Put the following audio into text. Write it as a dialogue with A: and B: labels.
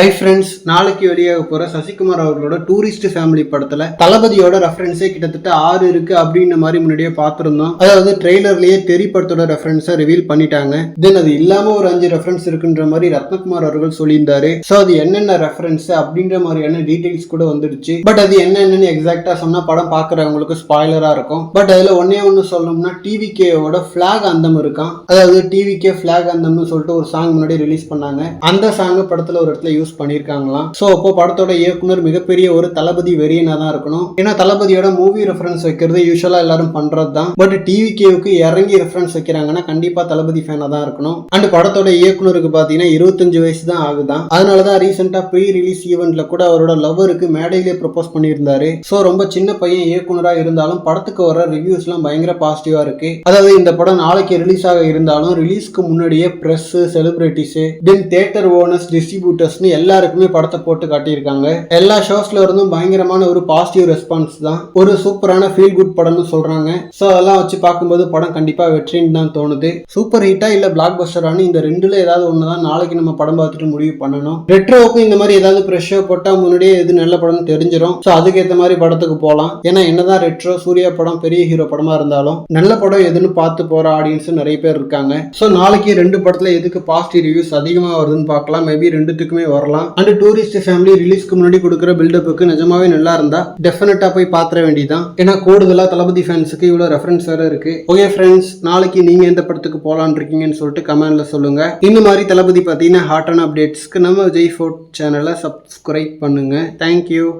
A: Hi friends, நாளைக்கு வெளியாக போற சசிகுமார் அவர்களோட டூரிஸ்ட் ஃபேமிலி படத்துல தளபதியோட ரெஃபரன்ஸே கிட்டத்தட்ட 6 இருக்கு அப்படின்ற மாதிரி முன்னாடியே பார்த்திருந்தோம். அதாவது ட்ரெய்லர்லயே தெரி படத்தோட ரெஃபரன்ஸை ரிவீல் பண்ணிட்டாங்க. தென் அது இல்லாம ஒரு 5 ரெஃபரன்ஸ் இருக்குன்ற மாதிரி ரத்னகுமார் அவர்கள் சொல்லியிருந்தாரு. ஸோ அது என்னென்ன ரெஃபரன்ஸ் அப்படின்ற மாதிரியான டீடைல்ஸ் கூட வந்துடுச்சு. பட் அது என்னென்னு எக்ஸாக்டா சொன்னா படம் பாக்குறவங்களுக்கு ஸ்பாய்லரா இருக்கும். பட் அதுல ஒன்னு சொல்லணும்னா டிவிகேவோட ஃபிளாக் அந்தம் இருக்கான். அதாவது டிவிகே ஃபிளாக் அந்தம்னு சொல்லிட்டு ஒரு சாங் முன்னாடி ரிலீஸ் பண்ணாங்க. அந்த சாங் படத்துல ஒரு இடத்துல யூஸ் பண்ணிருக்காங்களாம். சோ அப்போ படத்தோட இயக்குனர் மிகப்பெரிய ஒரு தளபதி வெறியனா தான் இருக்கணும். ஏன்னா தளபதியோட மூவி ரெஃபரன்ஸ் வைக்கிறது யூசுவலா எல்லாரும் பண்றது தான். பட் டிவிகேவுக்கு இறங்கி ரெஃபரன்ஸ் வைக்கிறாங்கன்னா கண்டிப்பா தளபதி ஃபேனா தான் இருக்கணும். அண்ட் படத்தோட இயக்குனருக்கு பாத்தீங்கன்னா 25 வயசு தான் ஆகுதான். அதனாலதான் ரீசெண்டா ப்ரீ ரிலீஸ் ஈவென்ட்ல கூட அவரோட லவ்வருக்கு மேடையிலே ப்ரொபோஸ் பண்ணியிருந்தாரு. சோ ரொம்ப சின்ன பையன் இயக்குனரா இருந்தாலும் படத்துக்கு வர ரிவ்யூஸ் எல்லாம் பயங்கர பாசிட்டிவா இருக்கு. அதாவது இந்த படம் நாளைக்கு ரிலீஸ் ஆக இருந்தாலும் ரிலீஸ்க்கு முன்னாடியே பிரஸ், செலிபிரிட்டிஸ், தென் தியேட்டர் ஓனர்ஸ், டிஸ்ட்ரிபியூட்டர்ஸ் எல்லாருக்குமே படத்தை போட்டு காட்டியிருக்காங்க. எல்லா ஷோஸ்ல இருந்தும் பயங்கரமான ஒரு பாசிட்டிவ் ரெஸ்பான்ஸ் தான். ஒரு சூப்பரான ஃபீல் குட் படம்னு சொல்றாங்க. சோ அதெல்லாம் வச்சு பார்க்கும்போது படம் கண்டிப்பா வெற்றின்னு தான் தோணுது. சூப்பர் ஹிட்டா இல்ல பிளாக் பஸ்டரானு இந்த ரெண்டுல ஏதாவது ஒண்ணுதான் நாளைக்கு நம்ம படம் பார்த்துட்டு முடிவு பண்ணணும். ரெட்ரோவுக்கு இந்த மாதிரி ஏதாவது ப்ரெஷ் போட்டா முன்னாடியே எது நல்ல படம் தெரிஞ்சிடும். சோ அதுக்கேற்ற மாதிரி படத்துக்கு போகலாம். ஏன்னா என்னதான் ரெட்ரோ சூர்யா படம் பெரிய ஹீரோ படமா இருந்தாலும் நல்ல படம் எதுன்னு பார்த்து போற ஆடியன்ஸ் நிறைய பேர் இருக்காங்க. சோ நாளைக்கு 2 படத்துல எதுக்கு பாசிட்டிவ் ரிவ்யூஸ் அதிகமா வருதுன்னு பார்க்கலாம். மேபி ரெண்டுத்துக்குமே வரலாம். அண்ட் டூரிஸ்ட் ஃபேமிலி ரிலீஸ்க்கு முன்னாடி கொடுக்குற பில்டப்புக்கு நிஜமாவே நல்லா இருந்தா டெஃபினட்டா போய் பாத்திர வேண்டியதான். ஏன்னா கூடுதலா தளபதி ஃபேன்ஸுக்கு இவ்வளவு ரெஃபரன்ஸ் வேற இருக்கு. ஓகே ஃப்ரெண்ட்ஸ், நாளைக்கு நீங்க எந்த படத்துக்கு போலான் இருக்கீங்கன்னு சொல்லிட்டு கமெண்ட்ல சொல்லுங்க. இந்த மாதிரி தளபதி பார்த்தீங்கன்னா ஹாட்டான அப்டேட்ஸ்க்கு நம்ம விஜய் ஃபோர்ட் சேனலை சப்ஸ்கிரைப் பண்ணுங்க. தேங்க்யூ.